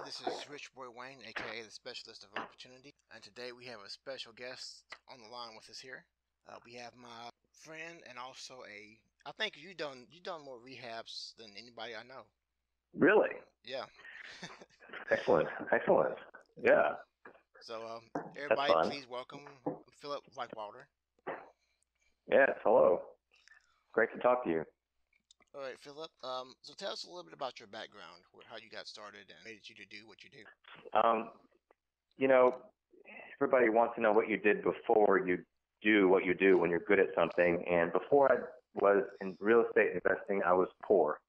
This is Richboywayne, aka the Specialist of Opportunity, and today we have a special guest on the line with us here. We have my friend and also I think you done more rehabs than anybody I know. Really? Yeah. Excellent. Excellent. Yeah, So that's everybody, fun. please welcome Philip Rykwalder. Yes, hello. Great to talk to you. All right, Philip. So tell us a little bit about your background, how you got started, and made you to do what you do. Um, you know, everybody wants to know what you did before you do what you do when you're good at something. And before I was in real estate investing, I was poor.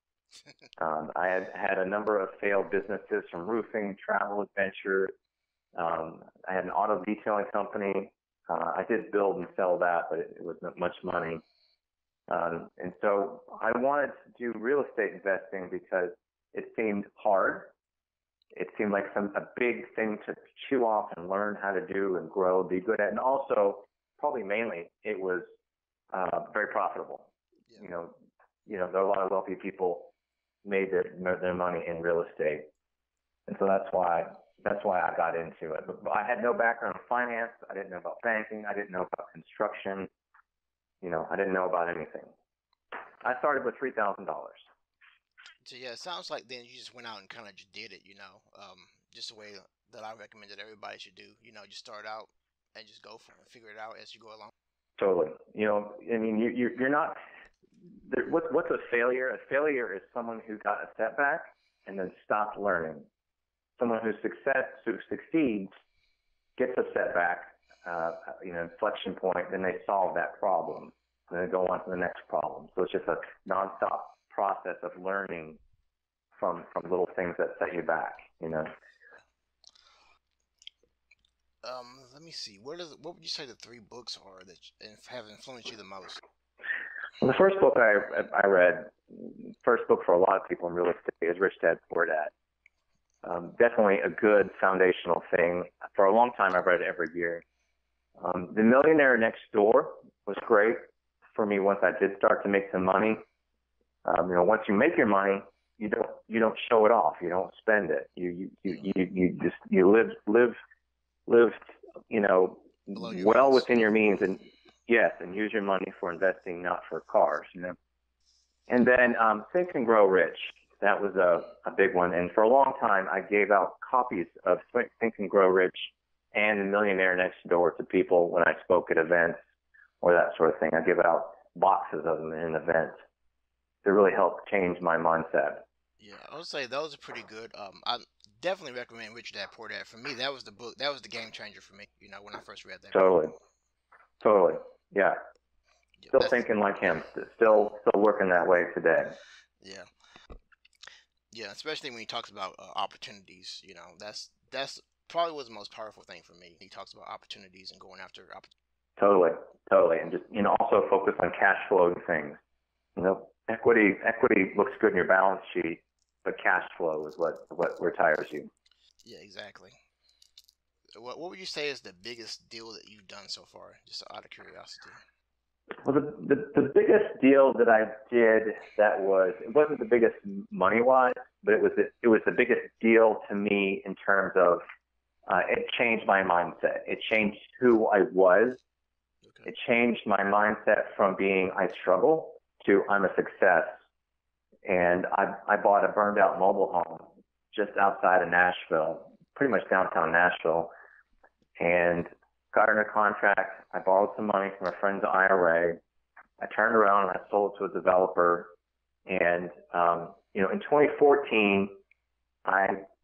I had a number of failed businesses from roofing, travel, adventure. I had an auto detailing company. I did build and sell that, but it wasn't much money. And so I wanted to do real estate investing because it seemed hard. It seemed like a big thing to chew off and learn how to do and grow, be good at. And also, probably mainly, it was very profitable. Yeah. There are a lot of wealthy people made their money in real estate. And so that's why I got into it. But I had no background in finance. I didn't know about banking. I didn't know about construction. I didn't know about anything. I started with $3,000. So yeah, it sounds like then you just went out and kind of just did it, just the way that I recommend that everybody should do. Just start out and just go for it, figure it out as you go along. Totally. I mean, you're not. What's a failure? A failure is someone who got a setback and then stopped learning. Someone who succeeds gets a setback, inflection point, then they solve that problem, and then go on to the next problem. So it's just a nonstop process of learning from little things that set you back. Let me see. What would you say the three books are that have influenced you the most? Well, the first book I read, first book for a lot of people in real estate, is Rich Dad Poor Dad. Definitely a good foundational thing. For a long time, I've read it every year. The Millionaire Next Door was great for me once I did start to make some money. Once you make your money, you don't show it off. You don't spend it. You live well within your means, and yes, and use your money for investing, not for cars. And then Think and Grow Rich. That was a big one. And for a long time, I gave out copies of Think and Grow Rich and The Millionaire Next Door to people when I spoke at events or that sort of thing. I give out boxes of them in events to really help change my mindset. Yeah, I would say those are pretty good. I definitely recommend Rich Dad Poor Dad. For me, that was the book. That was the game changer for me. When I first read that. Totally. Yeah. Yeah, Still thinking like him. Still working that way today. Yeah. Yeah, especially when he talks about opportunities. That's probably was the most powerful thing for me. He talks about opportunities and going after opportunities. Totally, and just also focus on cash flow things. Equity looks good in your balance sheet, but cash flow is what retires you. Yeah, exactly. What would you say is the biggest deal that you've done so far, just out of curiosity? Well, the biggest deal that I did it wasn't the biggest money wise, but it was the biggest deal to me in terms of it changed my mindset. It changed who I was. Okay. It changed my mindset from being I struggle to I'm a success. And I bought a burned out mobile home just outside of Nashville, pretty much downtown Nashville, and got under contract. I borrowed some money from a friend's IRA. I turned around and I sold it to a developer. And, in 2014,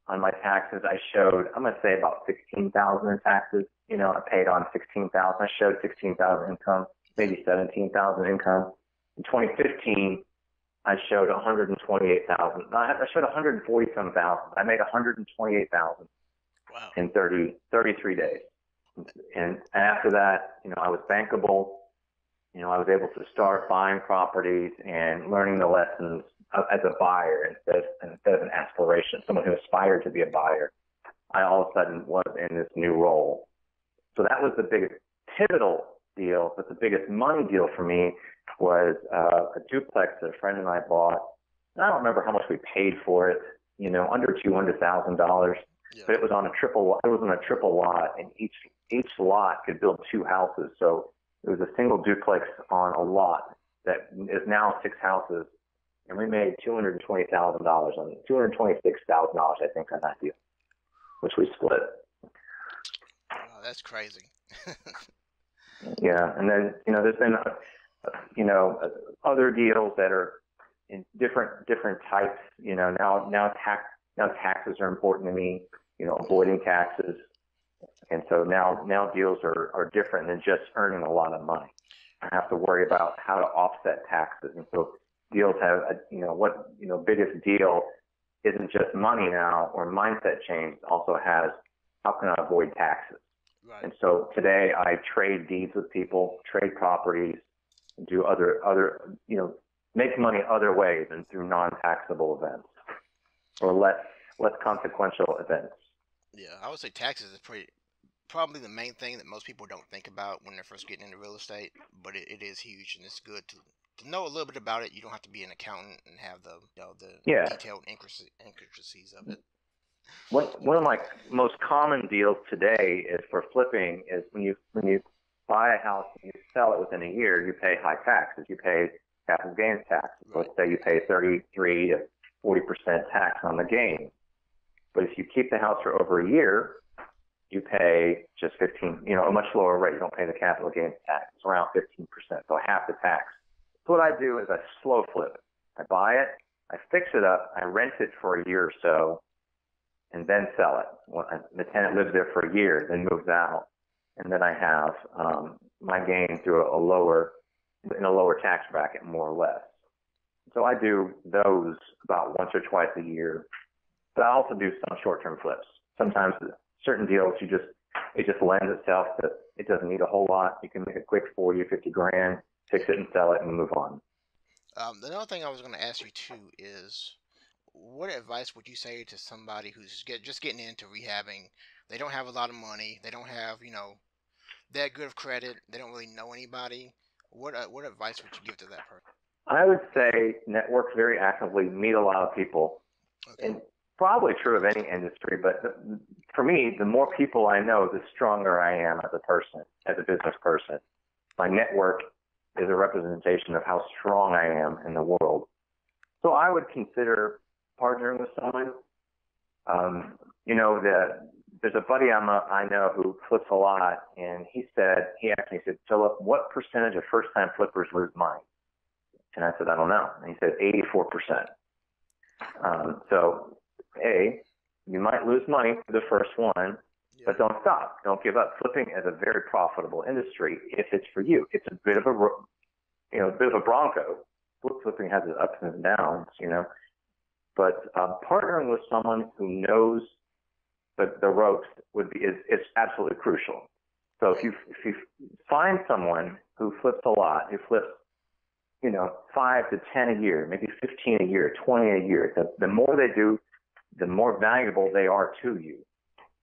on my taxes, I showed, I'm going to say about $16,000 in taxes. I paid on $16,000. I showed $16,000 income, maybe $17,000 income. In 2015, I showed $128,000. I showed $140-some thousand. I made $128,000 wow. in 33 days. And after that, I was bankable. I was able to start buying properties and learning the lessons as a buyer instead of an aspiration, someone who aspired to be a buyer. I all of a sudden was in this new role. So that was the biggest pivotal deal, but the biggest money deal for me was a duplex that a friend and I bought. And I don't remember how much we paid for it. under $200,000. Yeah. But it was on a triple. It was on a triple lot, and each lot could build 2 houses. So it was a single duplex on a lot that is now 6 houses, and we made $220,000 on it, $226,000, I think, on that deal, which we split. Wow, that's crazy. Yeah, and then there's been other deals that are in different types. Now taxes are important to me. Avoiding taxes, and so now deals are different than just earning a lot of money. I have to worry about how to offset taxes, and so deals have biggest deal isn't just money now or mindset change. It also has how can I avoid taxes. Right. And so today I trade deeds with people, trade properties, do other make money other ways than through non-taxable events or less consequential events. Yeah, I would say taxes is probably the main thing that most people don't think about when they're first getting into real estate, but it is huge, and it's good to know a little bit about it. You don't have to be an accountant and have the detailed intricacies of it. One of my most common deals today is for flipping is when you buy a house and you sell it within a year, you pay high taxes. You pay capital gains tax. Right. Let's say you pay 33 to 40% tax on the gain. But if you keep the house for over a year, you pay just 15, a much lower rate. You don't pay the capital gains tax. It's around 15%, so half the tax. So what I do is I slow flip it. I buy it, I fix it up, I rent it for a year or so, and then sell it. The tenant lives there for a year, then moves out, and then I have my gain through in a lower tax bracket, more or less. So I do those about once or twice a year, but I also do some short-term flips. Sometimes certain deals, it just lends itself to, it doesn't need a whole lot. You can make a quick 40 or 50 grand, fix it and sell it and move on. Another thing I was going to ask you too is, what advice would you say to somebody who's just getting into rehabbing? They don't have a lot of money. They don't have, that good of credit. They don't really know anybody. What advice would you give to that person? I would say network very actively, meet a lot of people. Okay. And probably true of any industry, but for me, the more people I know, the stronger I am as a person, as a business person. My network is a representation of how strong I am in the world. So I would consider partnering with someone. There's a buddy I know who flips a lot, and he asked me, Philip, what percentage of first-time flippers lose money? And I said, I don't know. And he said 84%. So, you might lose money for the first one, but don't stop. Don't give up. Flipping is a very profitable industry if it's for you. It's a bit of a bronco. Flipping has its ups and downs, But partnering with someone who knows the ropes is absolutely crucial. So if you find someone who flips a lot, who flips 5 to 10 a year, maybe 15 a year, 20 a year, the more they do, the more valuable they are to you.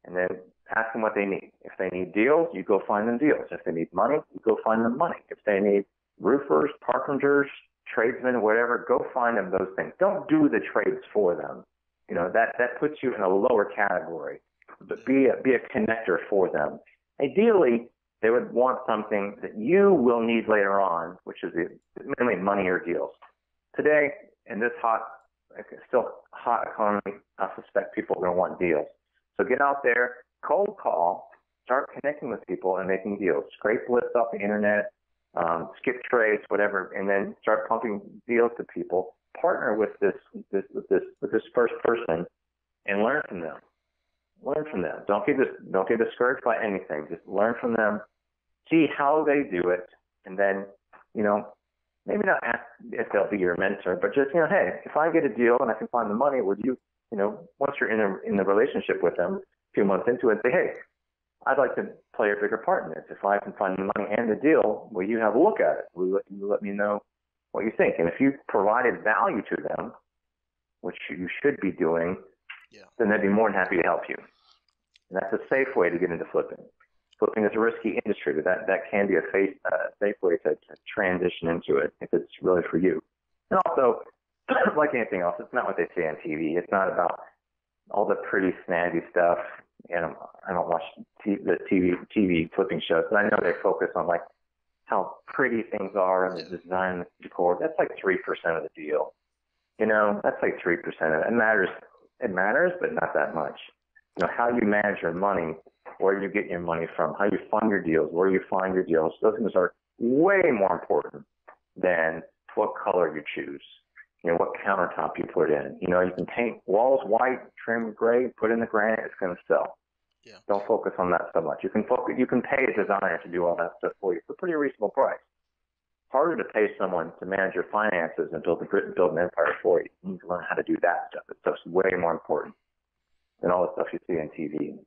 And then ask them what they need. If they need deals, you go find them deals. If they need money, you go find them money. If they need roofers, carpenters, tradesmen, whatever, go find them those things. Don't do the trades for them. That puts you in a lower category. But be a connector for them. Ideally, they would want something that you will need later on, which is mainly money or deals. Today, in this still hot economy, I suspect people are going to want deals. So get out there, cold call, start connecting with people and making deals. Scrape lists off the internet, skip trades, whatever, and then start pumping deals to people. Partner with this first person and learn from them. Learn from them. Don't get discouraged by anything. Just learn from them. See how they do it, and then maybe not ask if they'll be your mentor, but just hey, if I get a deal and I can find the money, would you once you're in the relationship with them, a few months into it, say, hey, I'd like to play a bigger part in this. If I can find the money and the deal, will you have a look at it? Will you let me know what you think? And if you provided value to them, which you should be doing, then they'd be more than happy to help you. And that's a safe way to get into flipping. Flipping is a risky industry, but that can be a safe way to transition into it if it's really for you. And also, like anything else, it's not what they say on TV. It's not about all the pretty snazzy stuff. And I don't watch the TV flipping shows, but I know they focus on like how pretty things are and the design and the decor. That's like 3% of the deal. That's like 3% of it. It matters, but not that much. How you manage your money, where you get your money from, how you fund your deals, where you find your deals. Those things are way more important than what color you choose. What countertop you put in. You can paint walls white, trim gray, put in the granite, it's going to sell. Yeah. Don't focus on that so much. You can pay a designer to do all that stuff for you for a pretty reasonable price. Harder to pay someone to manage your finances and build an empire for you. You need to learn how to do that stuff. It's just way more important than all the stuff you see on TV.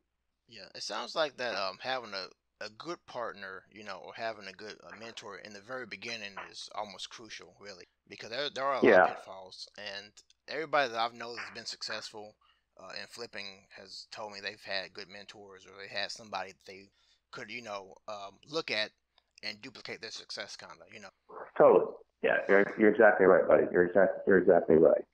Yeah, it sounds like that having a good partner, or having a good mentor in the very beginning is almost crucial, really, because there are a lot of pitfalls, and everybody that I've known has been successful in flipping has told me they've had good mentors, or they had somebody that they could, look at and duplicate their success, kind of. Totally. Yeah, you're exactly right, buddy. You're exactly right.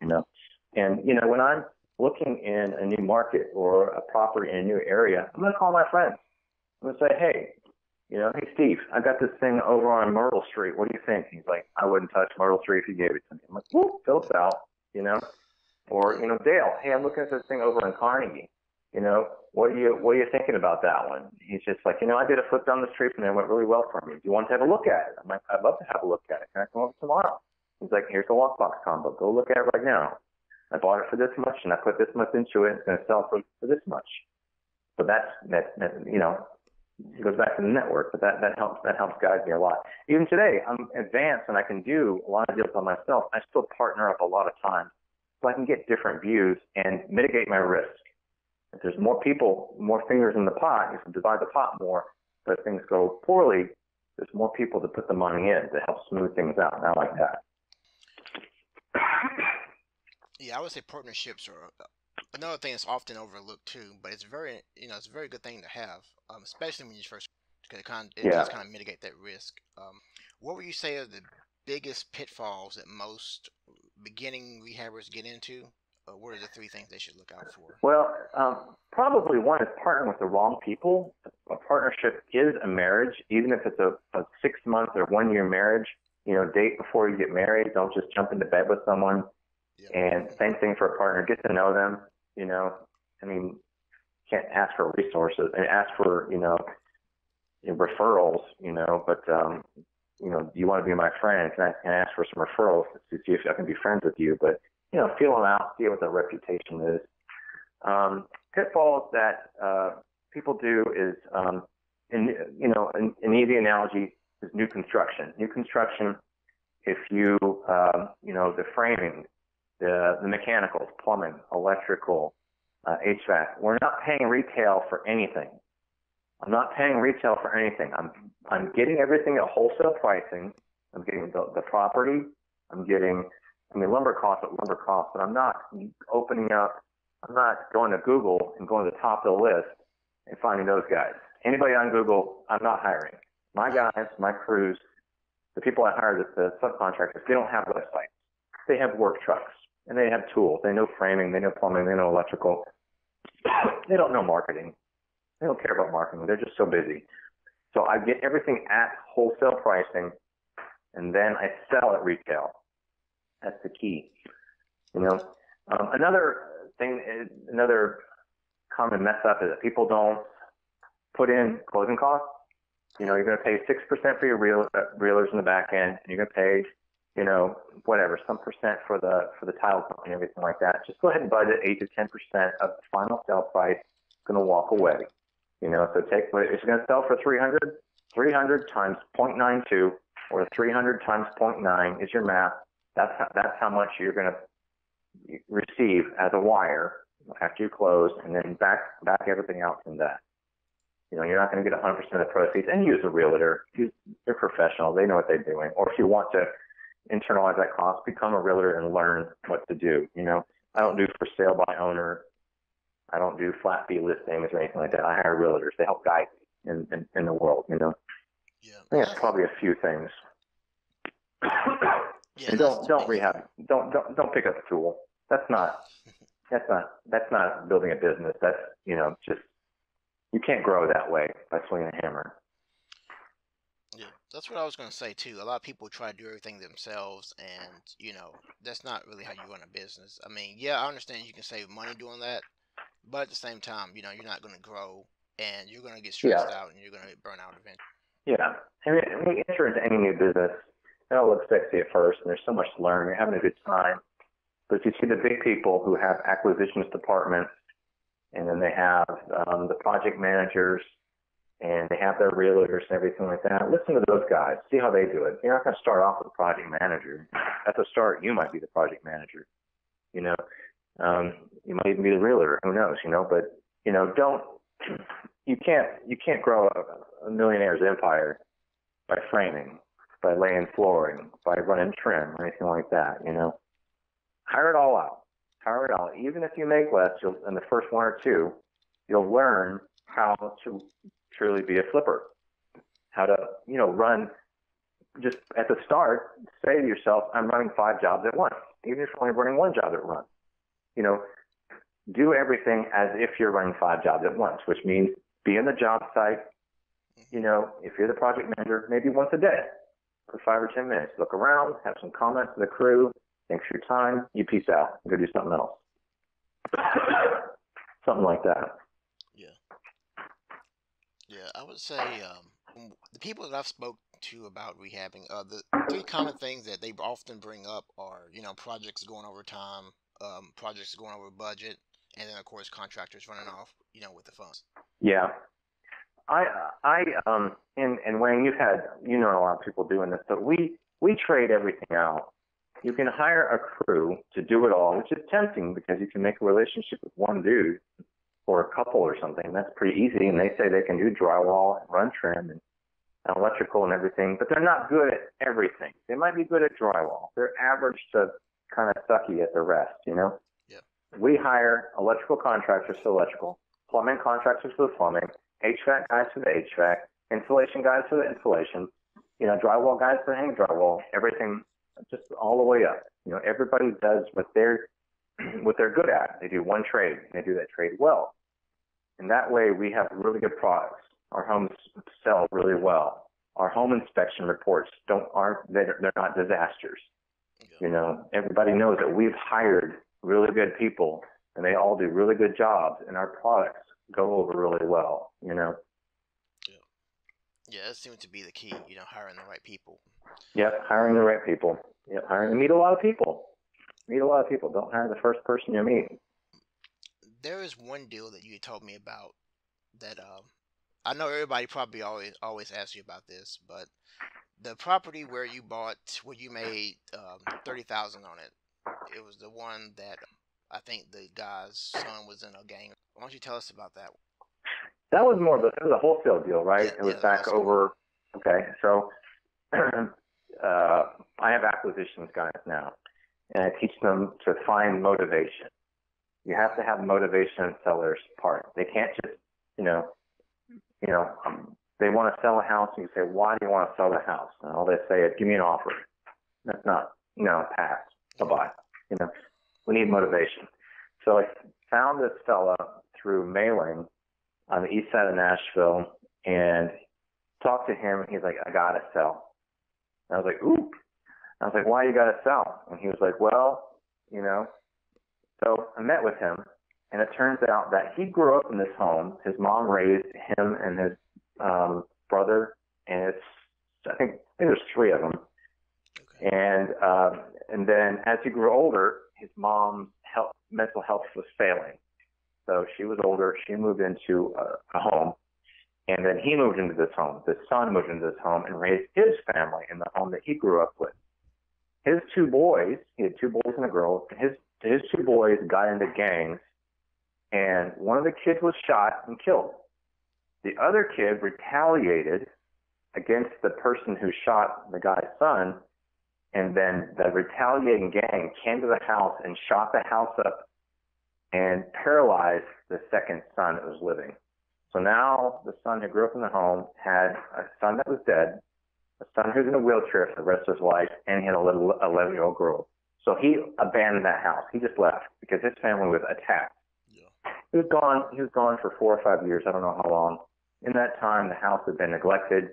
And when I'm looking in a new market or a property in a new area, I'm going to call my friends. I'm going to say, hey, hey, Steve, I got this thing over on Myrtle Street. What do you think? He's like, I wouldn't touch Myrtle Street if you gave it to me. I'm like, whoop, Philip's out, Or, Dale, hey, I'm looking at this thing over in Carnegie. What are you thinking about that one? He's just like, I did a flip down the street and it went really well for me. Do you want to have a look at it? I'm like, I'd love to have a look at it. Can I come over tomorrow? He's like, here's the lockbox combo. Go look at it right now. I bought it for this much and I put this much into it. It's going to sell for this much. So that it goes back to the network, but that helps guide me a lot. Even today, I'm advanced and I can do a lot of deals by myself. I still partner up a lot of times so I can get different views and mitigate my risk. If there's more people, more fingers in the pot, you can divide the pot more. But if things go poorly, there's more people to put the money in to help smooth things out. And I like that. Yeah, I would say partnerships are another thing that's often overlooked too, but it's it's a very good thing to have, especially when you first, because it does kind of mitigate that risk. What would you say are the biggest pitfalls that most beginning rehabbers get into? What are the 3 things they should look out for? Well, probably one is partnering with the wrong people. A partnership is a marriage, even if it's a 6-month or 1-year marriage. Date before you get married. Don't just jump into bed with someone. Yep. And same thing for a partner. Get to know them. Can't ask for resources and ask for referrals. But do you want to be my friend? Can I ask for some referrals to see if I can be friends with you? But feel them out, see what their reputation is. Pitfalls that people do is, an easy analogy is new construction. New construction, if you, the framing, the mechanicals, plumbing, electrical, HVAC, we're not paying retail for anything. I'm not paying retail for anything. I'm getting everything at wholesale pricing. I'm getting the property. I'm getting, lumber costs, but I'm not opening up. I'm not going to Google and going to the top of the list and finding those guys. Anybody on Google, I'm not hiring. My guys, my crews, the people I hire, the subcontractors, they don't have websites. They have work trucks and they have tools. They know framing, they know plumbing, they know electrical. They don't know marketing. They don't care about marketing. They're just so busy. So I get everything at wholesale pricing, and then I sell at retail. That's the key. Another common mess up is that people don't put in closing costs. You're going to pay 6% for your realers in the back end, and you're going to pay, some percent for the title company and everything like that. Just go ahead and budget 8 to 10% of the final sale price. Going to walk away. So take what it's going to sell for 300 times 0.92 or 300 times 0.9 is your math. That's how much you're going to receive as a wire after you close, and then back everything out from that. You're not going to get 100% of the proceeds, and use a realtor. They're professional. They know what they're doing. Or if you want to internalize that cost, become a realtor and learn what to do. I don't do for sale by owner. I don't do flat fee listings or anything like that. I hire realtors to help guide me in the world. Yeah. I think that's probably a few things. Yeah, And and that's the don't biggest thing. rehab. Don't pick up a tool. That's not building a business. That's just you can't grow that way by swinging a hammer. Yeah, that's what I was gonna say too. A lot of people try to do everything themselves, and that's not really how you run a business. I mean, yeah, I understand you can save money doing that, but at the same time, you're not gonna grow, and you're gonna get Yeah, stressed out, and you're gonna burn out eventually. yeah. I mean, when you enter into any new business, it all looks sexy at first, and there's so much to learn. You're having a good time, but you see the big people who have acquisitions departments, and then they have the project managers, and they have their realtors and everything like that. Listen to those guys. See how they do it. You're not going to start off with a project manager. At the start, you might be the project manager. You know, you might even be the realtor. Who knows? But don't you can't grow a millionaire's empire by framing, by laying flooring, by running trim, or anything like that. Hire it all out. Hire it out. Even if you make less, in the first one or two, you'll learn how to truly be a flipper. How to, run just at the start, say to yourself, I'm running 5 jobs at once. Even if you're only running 1 job at once. Do everything as if you're running 5 jobs at once, which means be on the job site. If you're the project manager, maybe once a day for 5 or 10 minutes. Look around, have some comments to the crew. Thanks for your time. You peace out. Go do something else. Something like that. Yeah, yeah. I would say the people that I've spoke to about rehabbing, the 3 common things that they often bring up are, projects going over time, projects going over budget, and then of course contractors running off, with the funds. Yeah. And Wayne, you know a lot of people doing this, but we trade everything out. You can hire a crew to do it all, which is tempting because you can make a relationship with one dude or a couple or something. That's pretty easy, and they say they can do drywall and run trim and electrical and everything, but they're not good at everything. They might be good at drywall. They're average to kind of sucky at the rest. Yeah. We hire electrical contractors for electrical, plumbing contractors for the plumbing, HVAC guys for the HVAC, insulation guys for the insulation, drywall guys for hang drywall, everything just all the way up. Everybody does what they're good at. They do one trade, and they do that trade well. And that way we have really good products. Our homes sell really well. Our home inspection reports they're not disasters. Yeah. Everybody knows that we've hired really good people, and they all do really good jobs, and our products go over really well. Yeah. Yeah, that seems to be the key, hiring the right people. Yep, hiring the right people. Yep, meet a lot of people. Meet a lot of people. Don't hire the first person you meet. There is one deal that you told me about that I know everybody probably always asks you about this, but the property where you made 30,000 on it, it was the one that I think the guy's son was in a gang. Why don't you tell us about that? That was it was a wholesale deal, right? Yeah, It was yeah, back wholesale. over. Okay, so I have acquisitions guys now, and I teach them to find motivation. You have to have motivation in seller's part. They can't just, they want to sell a house, and you say, why do you want to sell the house? And all they say is, give me an offer. That's not, pass, bye-bye. We need motivation. So I found this fella through mailing on the east side of Nashville and talked to him, and he's like, I got to sell. And I was like, ooh. I was like, why you got to sell? And he was like, well, So I met with him, and it turns out that he grew up in this home. His mom raised him and his brother, and I think there's 3 of them. Okay. And then as he grew older, his mom's mental health was failing. So she was older. She moved into a home, and then he moved into this home. The son moved into this home and raised his family in the home that he grew up with. His 2 boys, he had 2 boys and a girl. His 2 boys got into gangs, and one of the kids was shot and killed. The other kid retaliated against the person who shot the guy's son, and then the retaliating gang came to the house and shot the house up and paralyzed the second son that was living. So now the son who grew up in the home had a son that was dead, a son who's in a wheelchair for the rest of his life, and he had a little 11-year-old girl. So he abandoned that house. He just left because his family was attacked. Yeah. He was gone. He was gone for 4 or 5 years. I don't know how long. In that time, the house had been neglected,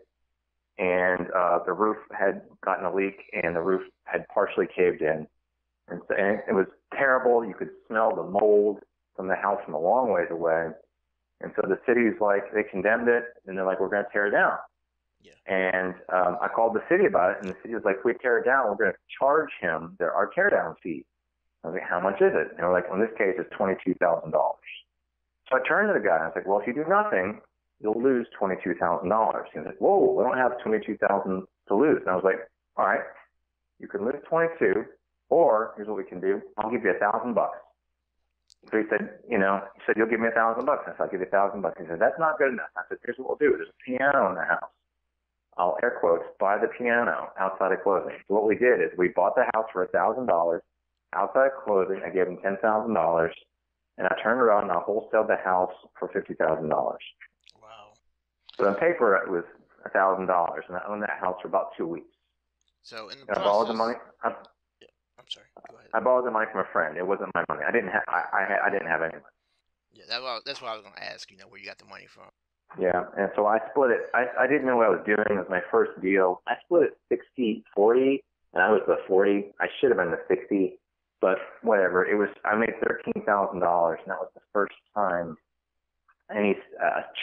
and the roof had gotten a leak, and the roof had partially caved in. And it was terrible. You could smell the mold from the house from a long ways away. And so the city's like, they condemned it, and they're like, we're going to tear it down. Yeah. And I called the city about it, and the city was like, if we tear it down, we're going to charge him our tear down fee. I was like, how much is it? And they were like, well, in this case, it's $22,000. So I turned to the guy, and I was like, well, if you do nothing, you'll lose $22,000. He was like, whoa, we don't have $22,000 to lose. And I was like, all right, you can lose 22, or here's what we can do. I'll give you $1,000. So he said, you'll give me $1,000. I said, I'll give you $1,000. He said, that's not good enough. I said, here's what we'll do. There's a piano in the house. I'll air quotes, buy the piano outside of closing. So what we did is we bought the house for $1,000. Outside of closing, I gave him $10,000, and I turned around and I wholesaled the house for $50,000. Wow. So on paper, it was $1,000, and I owned that house for about 2 weeks. So in the process, process, I borrowed the money. I'm sorry. Go ahead. I borrowed the money from a friend. It wasn't my money. I didn't have any money. Yeah, that's what I was going to ask. Where you got the money from. Yeah, and so I split it. I didn't know what I was doing. It was my first deal. I split it 60-40, and I was the 40. I should have been the 60, but whatever. I made $13,000, and that was the first time any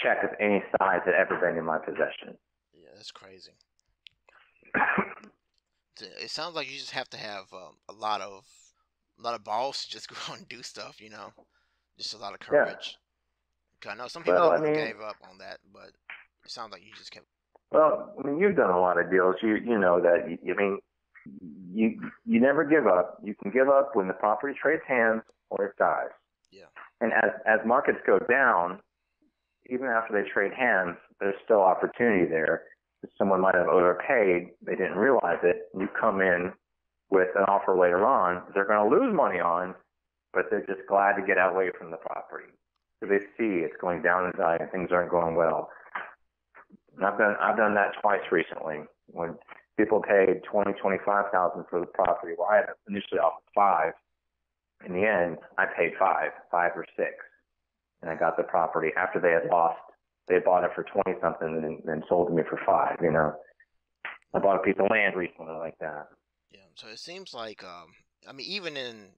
check of any size had ever been in my possession. Yeah, that's crazy. It sounds like you just have to have a lot of balls to just go out and do stuff. Just a lot of courage. I know some people gave up on that, but it sounds like you just kept. Well, you've done a lot of deals. You know that. You never give up. You can give up when the property trades hands or it dies. Yeah. And as markets go down, even after they trade hands, there's still opportunity there. Someone might have overpaid. They didn't realize it. You come in with an offer later on. They're going to lose money on, but they're just glad to get away from the property. So they see it's going down in value and things aren't going well. And I've done that twice recently when people paid $20,000-$25,000 for the property. Well, I had initially offered $5,000. In the end, I paid $5,000 or $6,000, and I got the property after they had lost. They bought it for 20 something and then sold to me for $5,000. I bought a piece of land recently like that. Yeah. So it seems like even in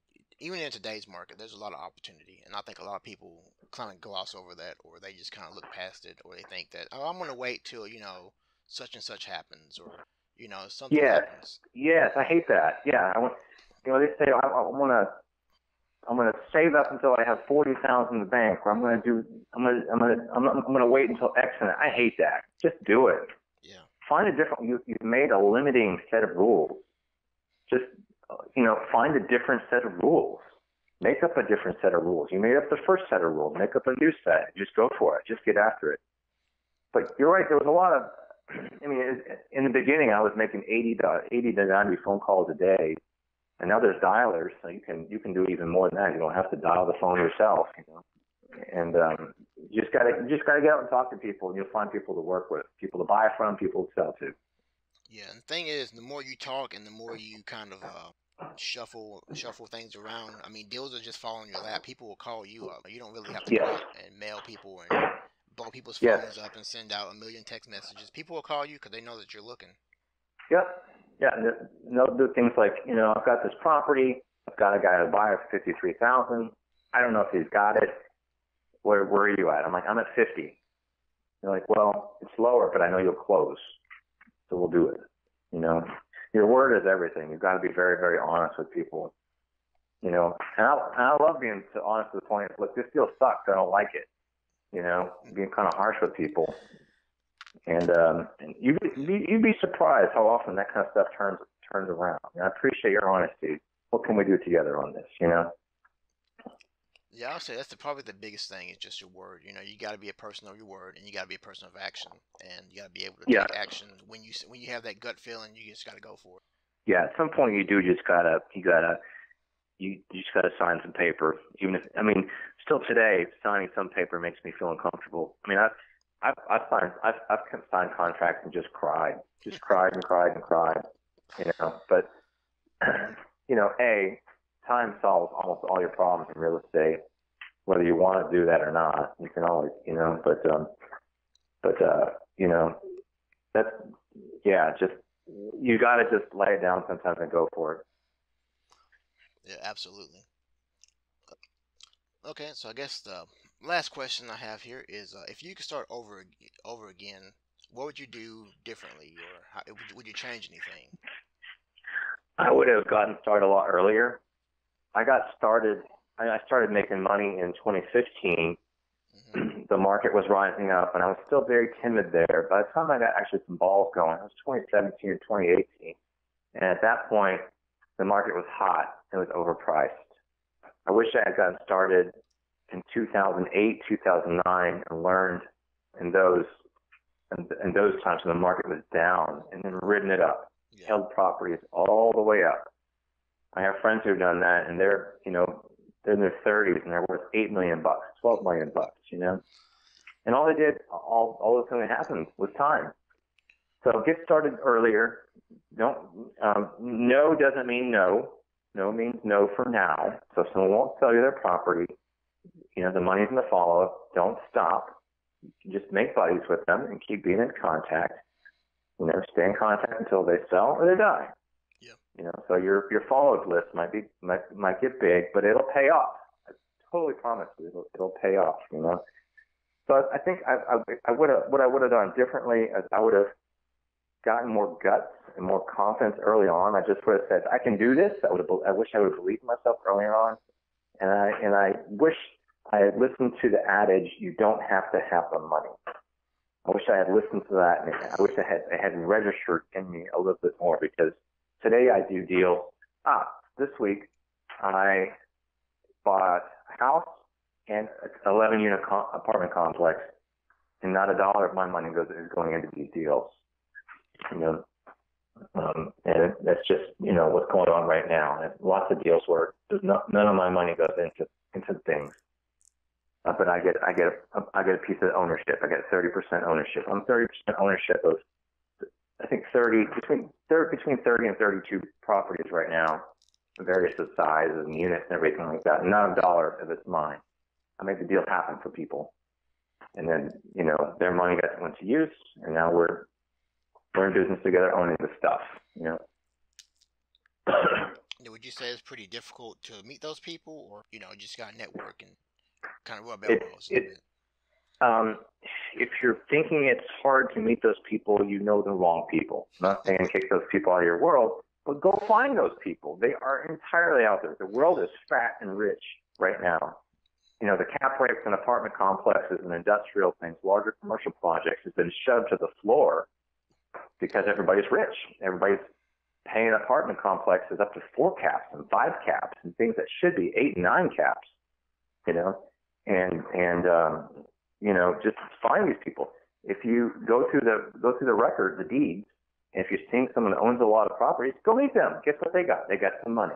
today's market, there's a lot of opportunity, and I think a lot of people kind of gloss over that, or they just kind of look past it, or they think that, I'm going to wait till such and such happens, or something happens. Yes, I hate that. Yeah, they say I'm going to save up until I have $40,000 in the bank, or I'm going to wait until X. And I hate that. Just do it. Yeah. Find a different. You've made a limiting set of rules. Just find a different set of rules. Make up a different set of rules. You made up the first set of rules. Make up a new set. Just go for it. Just get after it. But you're right. There was a lot of. In the beginning, I was making 80 to 90 phone calls a day. And now there's dialers, so you can do even more than that. You don't have to dial the phone yourself, And you just gotta get out and talk to people, and you'll find people to work with, people to buy from, people to sell to. Yeah, and the thing is, the more you talk and the more you kind of shuffle things around, deals will just fall in your lap. People will call you up. You don't really have to go out and mail people and blow people's phones up and send out a million text messages. People will call you because they know that you're looking. Yep. Yeah, and they'll do things like, I've got this property. I've got a guy to buy it for $53,000. I don't know if he's got it. Where are you at? I'm like, I'm at 50. They're like, well, it's lower, but I know you'll close, so we'll do it. Your word is everything. You've got to be very, very honest with people. And I love being so honest to the point. Look, this deal sucks. I don't like it. Being kind of harsh with people. And you'd be surprised how often that kind of stuff turns around. And I appreciate your honesty. What can we do together on this? Yeah, I'll say that's probably the biggest thing is just your word. You got to be a person of your word, and you got to be a person of action, and you got to be able to take action when you have that gut feeling. You just got to go for it. Yeah, at some point you just gotta sign some paper. Even if still today signing some paper makes me feel uncomfortable. I've signed contracts and just cried and cried and cried, But time solves almost all your problems in real estate, whether you want to do that or not. You can always, that's just you got to just lay it down sometimes and go for it. Yeah, absolutely. Okay, so I guess the last question I have here is, if you could start over again, what would you do differently, or would you change anything? I would have gotten started a lot earlier. I started making money in 2015. Mm-hmm. The market was rising up, and I was still very timid there. By the time I got actually some balls going, it was 2017 or 2018. And at that point, the market was hot. It was overpriced. I wish I had gotten started in 2008, 2009, and learned in those times when the market was down, and then ridden it up, held properties all the way up. I have friends who've done that, and they're in their 30s and they're worth $8 million, $12 million, And all they did, all that's going to happen was time. So get started earlier. No doesn't mean no. No means no for now. So if someone won't sell you their property, the money's going to follow. Don't stop. Just make buddies with them and keep being in contact. Stay in contact until they sell or they die. Yeah. So your followed list might get big, but it'll pay off. I totally promise you, it'll pay off. So I think what I would have done differently is I would have gotten more guts and more confidence early on. I just would have said, I can do this. I wish I would have believed in myself earlier on, and I wish I had listened to the adage, you don't have to have the money. I wish I had listened to that, and I wish I had registered in me a little bit more, because today I do deals. This week I bought a house and an 11-unit apartment complex, and not a dollar of my money is going into these deals. And that's just what's going on right now. And lots of deals where none of my money goes into things. But I get a piece of ownership. I get 30% ownership. I'm 30% ownership of, I think, between 30 and 32 properties right now, various sizes and units and everything like that. Not a dollar of it's mine. I make the deal happen for people, and then their money went to use, and now we're in business together, owning the stuff. Would you say it's pretty difficult to meet those people, or just got to network and kind of rub elbows a little bit? If you're thinking it's hard to meet those people, the wrong people. I'm not saying kick those people out of your world, but go find those people. They are entirely out there. The world is fat and rich right now. The cap rates in apartment complexes and industrial things, larger commercial projects, has been shoved to the floor because everybody's rich. Everybody's paying apartment complexes up to 4 caps and 5 caps and things that should be 8 and 9 caps. Just find these people. If you go through the record, the deeds, and if you're seeing someone that owns a lot of properties, go meet them. Guess what they got? They got some money.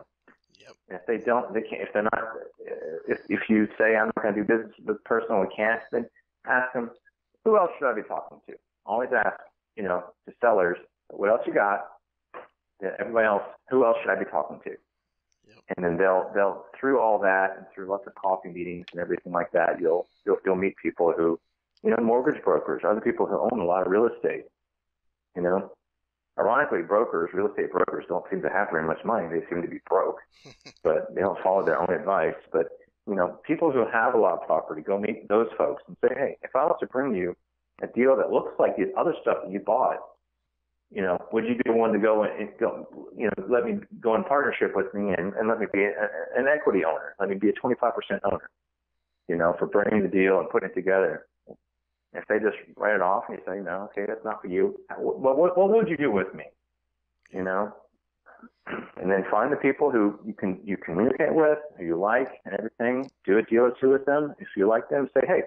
Yep. And if they don't, they can't. If they're not, if you say I'm not going to do business with this person, we can't, then ask them, who else should I be talking to? Always ask, to sellers, what else you got? Everybody else, who else should I be talking to? Yep. And then they'll through all that and through lots of coffee meetings and everything like that, you'll meet people who, mortgage brokers, other people who own a lot of real estate. Ironically, real estate brokers don't seem to have very much money. They seem to be broke, but they don't follow their own advice. But, people who have a lot of property, go meet those folks and say, hey, if I was to bring you a deal that looks like the other stuff that you bought, would you be the one to go and let me go in partnership with me and let me be an equity owner? Let me be a 25% owner, for bringing the deal and putting it together. If they just write it off and you say, no, okay, that's not for you, what would you do with me? And then find the people who you communicate with, who you like and everything, do a deal or two with them. If you like them, say, hey,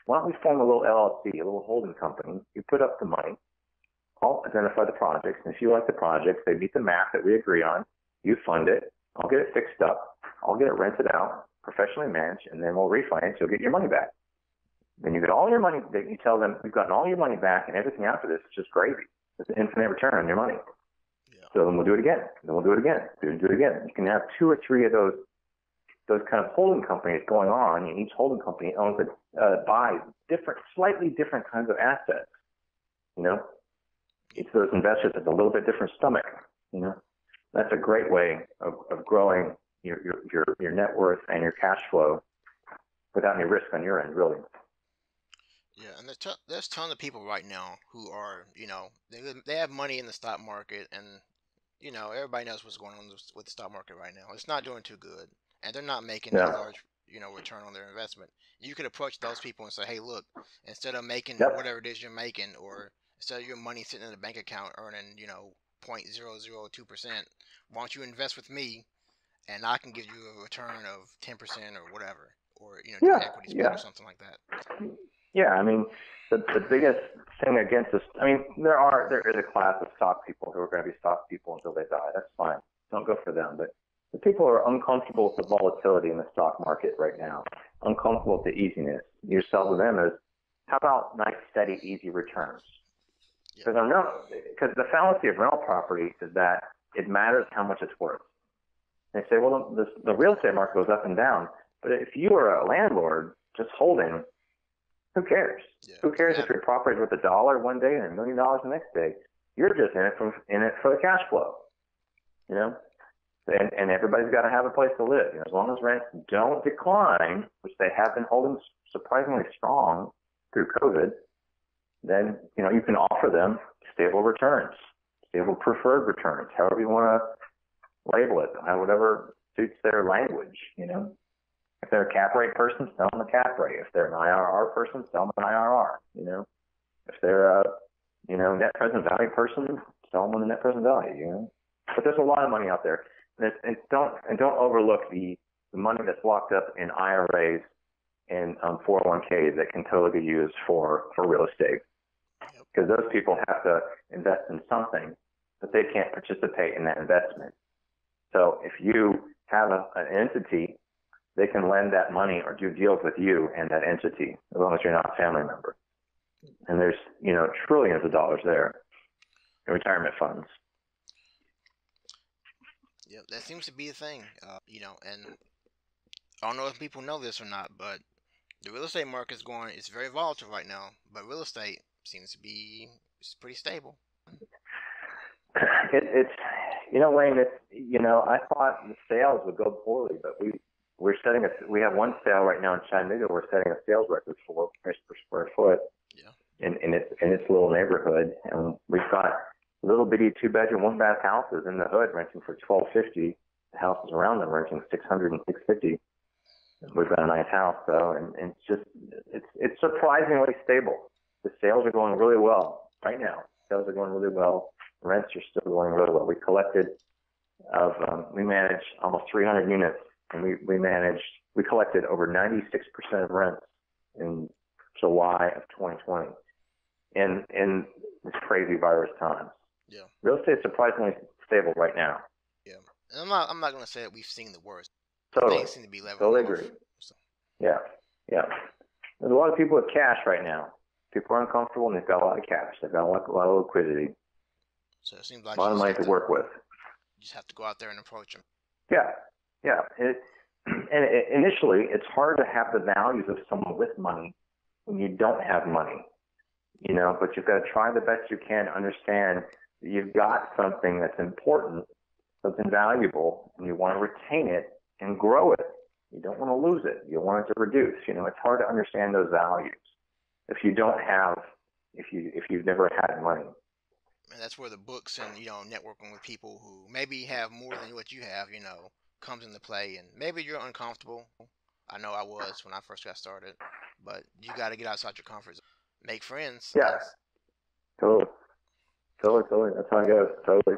why don't we form a little LLC, a little holding company? You put up the money. I'll identify the projects, and if you like the projects, they meet the math that we agree on. You fund it. I'll get it fixed up. I'll get it rented out, professionally managed, and then we'll refinance. You'll get your money back. Then you get all your money. You tell them you've gotten all your money back, and everything after this is just gravy. It's an infinite return on your money. Yeah. So then we'll do it again. Then we'll do it again. Do it again. You can have 2 or 3 of those kind of holding companies going on, and each holding company owns buys slightly different kinds of assets. You know, each of those investors has a little bit different stomach. You know, that's a great way of growing your net worth and your cash flow without any risk on your end, really. Yeah, and there's tons of people right now who are, they have money in the stock market, and everybody knows what's going on with the stock market right now. It's not doing too good, and they're not making a large, return on their investment. You could approach those people and say, hey, look, instead of making whatever it is you're making, or instead of your money sitting in a bank account earning, 0.002%, why don't you invest with me, and I can give you a return of 10% or whatever, or do an equity split or something like that. Yeah, I mean, the biggest thing against this, I mean, there is a class of stock people who are going to be stock people until they die. That's fine. Don't go for them. But the people who are uncomfortable with the volatility in the stock market right now, uncomfortable with the easiness, you sell to them is, how about nice, steady, easy returns? Because the fallacy of rental property is that it matters how much it's worth. They say, well, the real estate market goes up and down, but if you are a landlord just holding, who cares? Yeah. Who cares if your property is worth $1 one day and $1 million the next day? You're just in it for the cash flow, And everybody's got to have a place to live. As long as rents don't decline, which they have been holding surprisingly strong through COVID, then you can offer them stable returns, stable preferred returns, however you want to label it, whatever suits their language. If they're a cap rate person, sell them a cap rate. If they're an IRR person, sell them an IRR. If they're a net present value person, sell them a net present value. But there's a lot of money out there, and don't overlook the money that's locked up in IRAs and 401ks that can totally be used for real estate, because those people have to invest in something, but they can't participate in that investment. So if you have an entity, they can lend that money or do deals with you and that entity, as long as you're not a family member. And there's, trillions of dollars there in retirement funds. Yeah, that seems to be the thing, and I don't know if people know this or not, but the real estate market it's very volatile right now, but real estate seems to be pretty stable. It's Wayne, I thought the sales would go poorly, but we have one sale right now in Chattanooga. We're setting a sales record for price per square foot in its little neighborhood, and we've got little bitty 2-bedroom, 1-bath houses in the hood renting for $1,250. The houses around them renting $600 and $650. We've got a nice house though, and it's surprisingly stable. The sales are going really well right now. Sales are going really well. Rents are still going really well. We manage almost 300 units. And we collected over 96% of rents in July of 2020 in this crazy virus times. Yeah. Real estate is surprisingly stable right now. Yeah. And I'm not going to say that we've seen the worst. Totally. Things seem to be leveling Totally off, agree. so. Yeah. There's a lot of people with cash right now. People are uncomfortable and they've got a lot of cash. They've got a lot of liquidity. So it seems like a lot of money to work with. You just have to go out there and approach them. Yeah. Initially, it's hard to have the values of someone with money when you don't have money, but you've got to try the best you can to understand that you've got something that's important, something valuable, and you want to retain it and grow it. You don't want to lose it. You want it to reduce. It's hard to understand those values if you've never had money. And that's where the books and, networking with people who maybe have more than what you have, comes into play. And maybe you're uncomfortable. I know I was when I first got started, but you got to get outside your comfort zone, make friends. Yeah, totally. That's how it goes. Totally.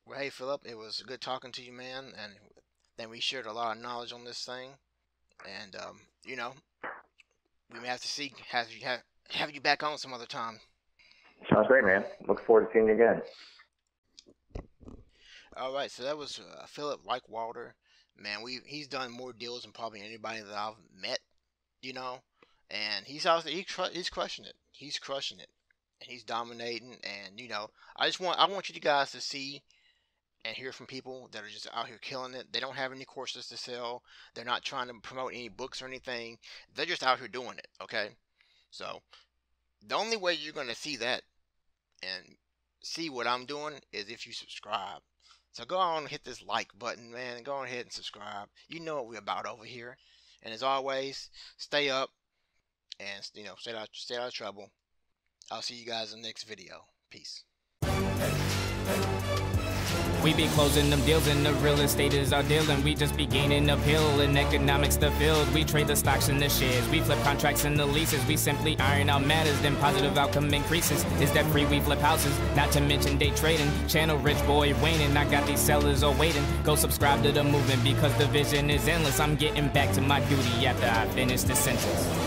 Well, hey Philip, it was good talking to you, man, and then we shared a lot of knowledge on this thing, and we may have to have you back on some other time. Sounds great, man. Look forward to seeing you again. All right, so that was Philip Rykwalder. Man, he's done more deals than probably anybody that I've met, and he's out there. He's crushing it. He's crushing it, and he's dominating. And I want you guys to see and hear from people that are just out here killing it. They don't have any courses to sell. They're not trying to promote any books or anything. They're just out here doing it. Okay, so the only way you're gonna see that and see what I'm doing is if you subscribe. So go on and hit this like button, man, and go ahead and subscribe. You know what we're about over here. And as always, stay up and stay out of trouble. I'll see you guys in the next video. Peace. We be closing them deals and the real estate is our deal, and we just be gaining uphill in economics the field. We trade the stocks and the shares, we flip contracts and the leases. We simply iron out matters, then positive outcome increases. Is that free? We flip houses, not to mention day trading. Channel Richboywayne, and I got these sellers all waiting. Go subscribe to the movement because the vision is endless. I'm getting back to my duty after I finish this sentence.